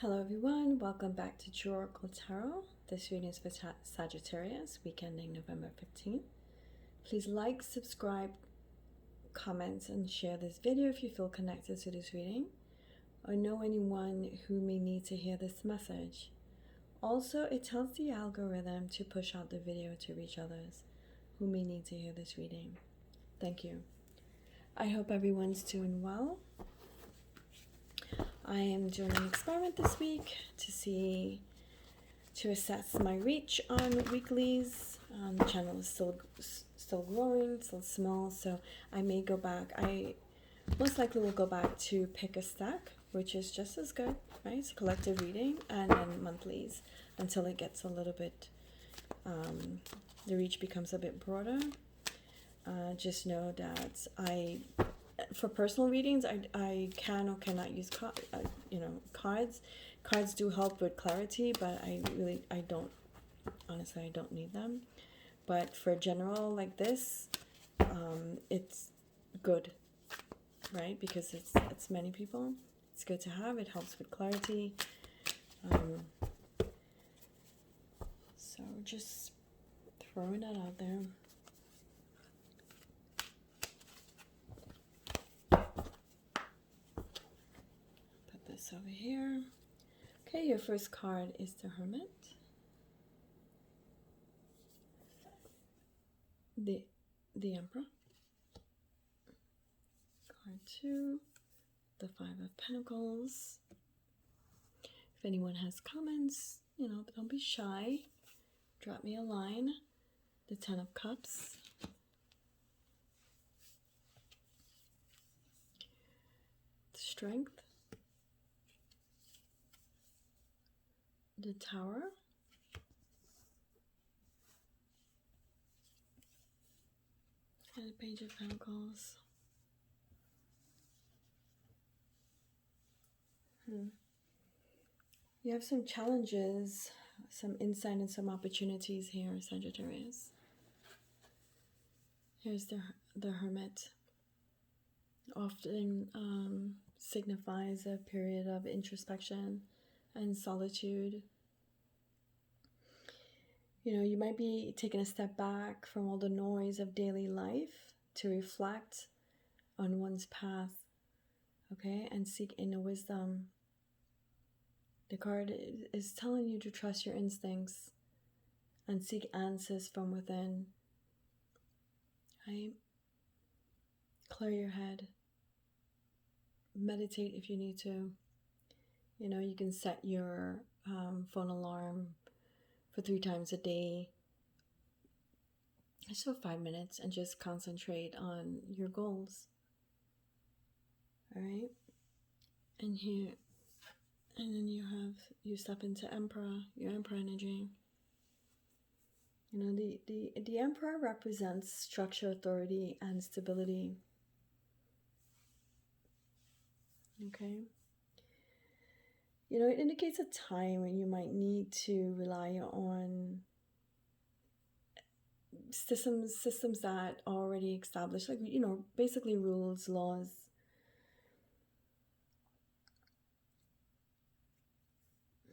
Hello everyone, welcome back to Oracle Tarot. This reading is for Sagittarius, week ending November 15th. Please like, subscribe, comment, and share this video if you feel connected to this reading or know anyone who may need to hear this message. Also, it tells the algorithm to push out the video to reach others who may need to hear this reading. Thank you. I hope everyone's doing well. I am doing an experiment this week to assess my reach on weeklies. The channel is still growing, still small, so I may go back. I most likely will go back to pick a stack, which is just as good, right? It's a collective reading, and then monthlies until it gets a little bit, the reach becomes a bit broader. Just know that for personal readings, I can or cannot use cards. Cards do help with clarity, but I don't, honestly, I don't need them. But for general like this, it's good, right? Because it's many people. It's good to have. It helps with clarity. So just throwing that out there. Put this over here. Okay, your first card is the Hermit. The Emperor. Card 2, the 5 of Pentacles. If anyone has comments, don't be shy. Drop me a line. The 10 of Cups. The Strength. The Tower. And the Page of Pentacles. You have some challenges, some insight and some opportunities here, Sagittarius. Here's the Hermit. Often signifies a period of introspection and solitude. You might be taking a step back from all the noise of daily life to reflect on one's path, okay, and seek inner wisdom. The card is telling you to trust your instincts and seek answers from within, right? Clear your head. Meditate if you need to. You can set your phone alarm for 3 times a day. Just for 5 minutes and just concentrate on your goals. All right? And then you step into Emperor, your Emperor energy. The Emperor represents structure, authority, and stability. Okay? It indicates a time when you might need to rely on systems that are already established, like, basically rules, laws.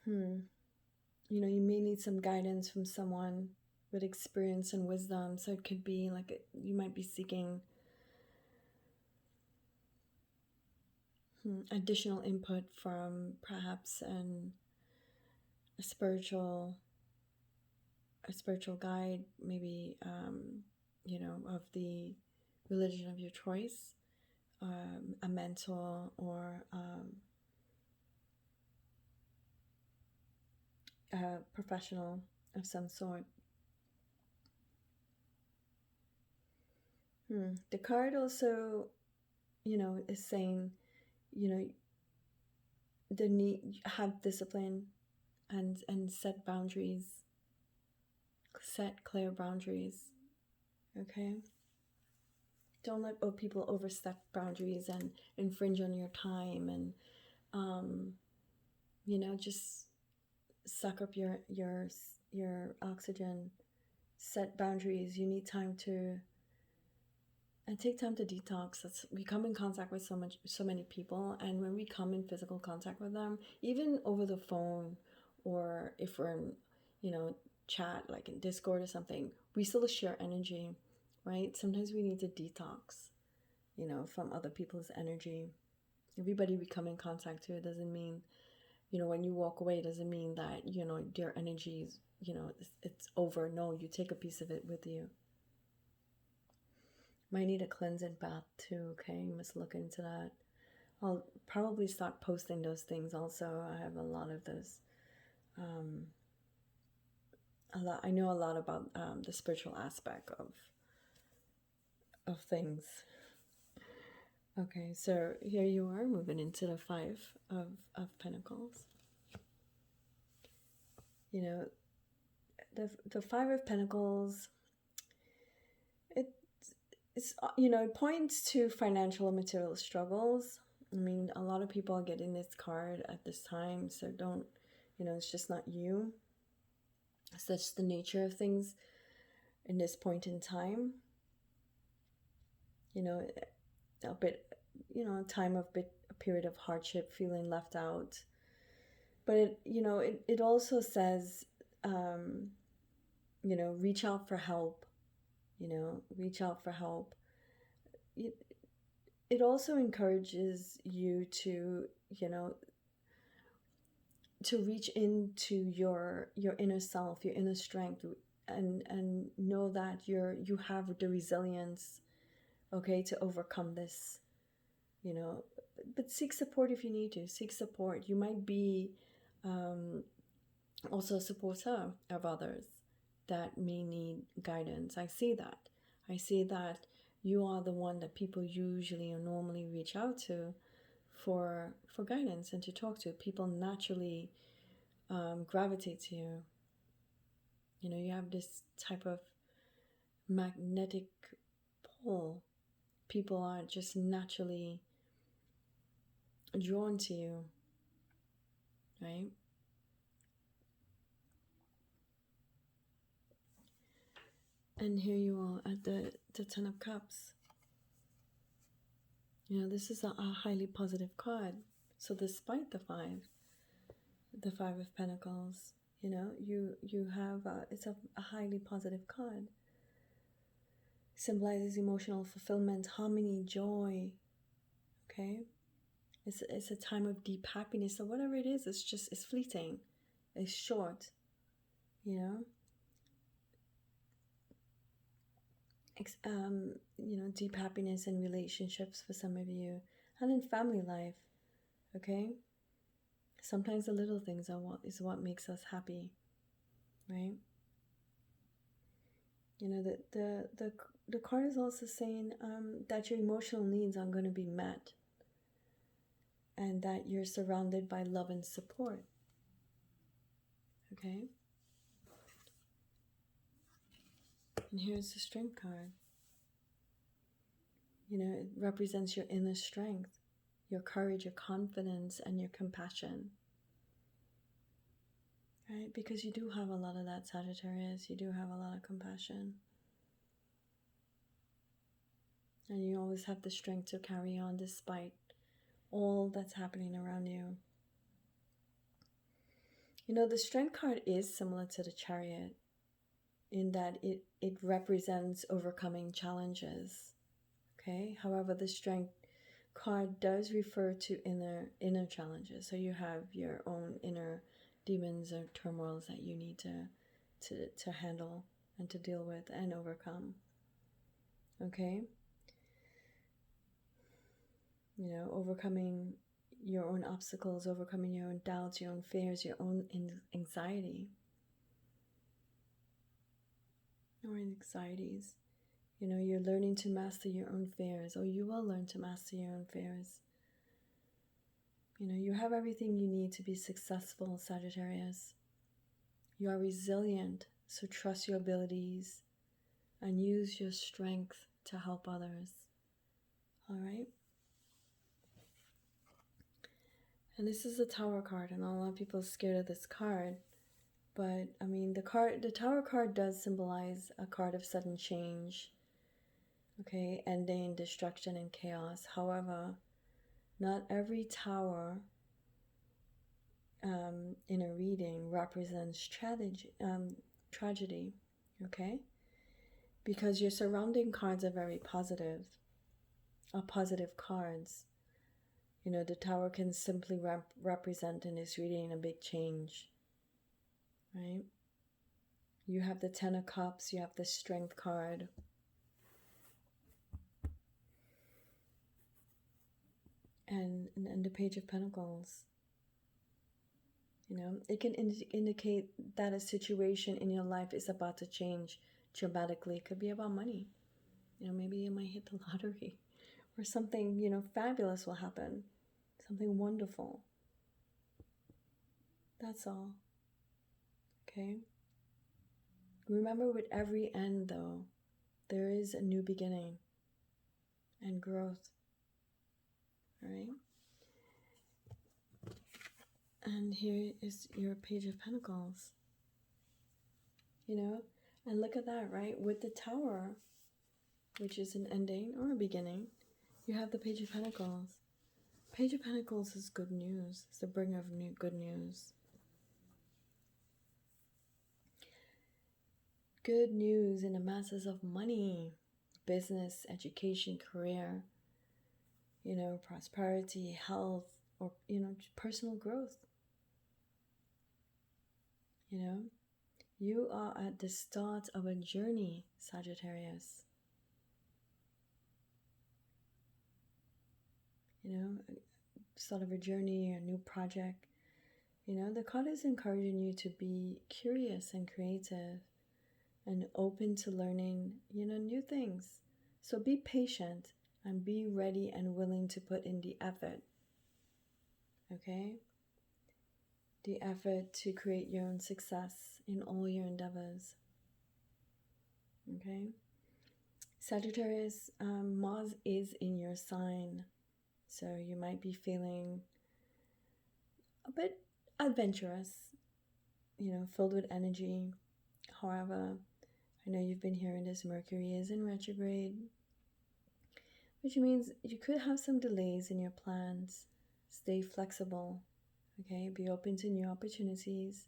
You may need some guidance from someone with experience and wisdom. So it could be like you might be seeking additional input from perhaps a spiritual guide, maybe of the religion of your choice, a mentor, or a professional of some sort. The card also, is saying, the need have discipline and set boundaries. Set clear boundaries. Okay? Don't let people overstep boundaries and infringe on your time and just suck up your oxygen. Set boundaries. You need time to and take time to detox. We come in contact with so many people, and when we come in physical contact with them, even over the phone, or if we're in, chat like in Discord or something, we still share energy, right? Sometimes we need to detox, from other people's energy. Everybody we come in contact with doesn't mean, when you walk away, doesn't mean that, their energy is, it's over. No, you take a piece of it with you. Might need a cleansing bath too, okay? Must look into that. I'll probably start posting those things also. I have a lot of those. I know a lot about the spiritual aspect of things. Okay, so here you are moving into the Five of Pentacles. The Five of Pentacles, it points to financial and material struggles. I mean, a lot of people are getting this card at this time, so don't, it's just not you. It's just the nature of things in this point in time. A bit, a period of hardship, feeling left out. But it also says, reach out for help. Reach out for help. It also encourages you to, to reach into your inner self, your inner strength, and know that you have the resilience, okay, to overcome this, but seek support if you need to. Seek support. You might be also a supporter of others that may need guidance. I see that you are the one that people usually or normally reach out to for guidance and to talk to. People naturally gravitate to you. You have this type of magnetic pull. People are just naturally drawn to you, right? And here you are at the Ten of Cups. This is a highly positive card. So despite the Five of Pentacles, you have it's a highly positive card. Symbolizes emotional fulfillment, harmony, joy. Okay, it's a time of deep happiness. So whatever it is, it's fleeting, it's short. Deep happiness in relationships for some of you, and in family life. Okay, sometimes the little things are what makes us happy, right? The card is also saying that your emotional needs are going to be met, and that you're surrounded by love and support. Okay, and here's the Strength card. It represents your inner strength, your courage, your confidence, and your compassion. Right? Because you do have a lot of that, Sagittarius. You do have a lot of compassion. And you always have the strength to carry on despite all that's happening around you. The Strength card is similar to the Chariot in that it represents overcoming challenges. Okay? However, the Strength card does refer to inner challenges. So you have your own inner demons or turmoils that you need to handle and to deal with and overcome. Okay? Overcoming your own obstacles, overcoming your own doubts, your own fears, your own anxiety. Or anxieties. You're learning to master your own fears, or you will learn to master your own fears. You have everything you need to be successful, Sagittarius. You are resilient, so trust your abilities and use your strength to help others. All right? And this is a Tower card, and a lot of people are scared of this card. But, I mean, the Tower card does symbolize a card of sudden change. okay, ending, destruction, and chaos. However, not every tower in a reading represents tragedy, okay? Because your surrounding cards are very positive, are positive cards. You know, the tower can simply represent in this reading a big change, right? You have the Ten of Cups, you have the Strength card. And the Page of Pentacles. You know, it can indicate that a situation in your life is about to change dramatically. It could be about money. You know, maybe you might hit the lottery or something, you know, fabulous will happen. Something wonderful. That's all. Okay? Remember, with every end, though, there is a new beginning and growth. All right? And here is your Page of Pentacles. You know? And look at that, right? With the Tower, which is an ending or a beginning, you have the Page of Pentacles. Page of Pentacles is good news. It's the bringer of good news. Good news in the masses of money, business, education, career, you know, prosperity, health, or, you know, personal growth. You know, you are at the start of a journey, Sagittarius. You know, start of a journey, a new project. You know, the card is encouraging you to be curious and creative and open to learning, you know, new things. So be patient and be ready and willing to put in the effort. Okay? The effort to create your own success in all your endeavors. Okay? Sagittarius, Mars is in your sign. So you might be feeling a bit adventurous, you know, filled with energy. However, I know you've been hearing this, Mercury is in retrograde, which means you could have some delays in your plans. Stay flexible, okay? Be open to new opportunities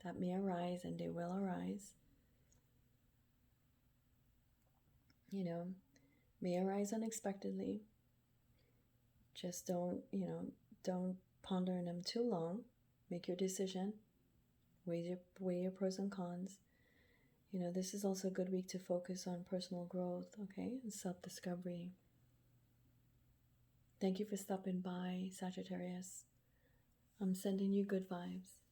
that may arise, and they will arise. You know, may arise unexpectedly. Just don't, you know, don't ponder on them too long. Make your decision. Weigh your pros and cons. You know, this is also a good week to focus on personal growth, okay, and self-discovery. Thank you for stopping by, Sagittarius. I'm sending you good vibes.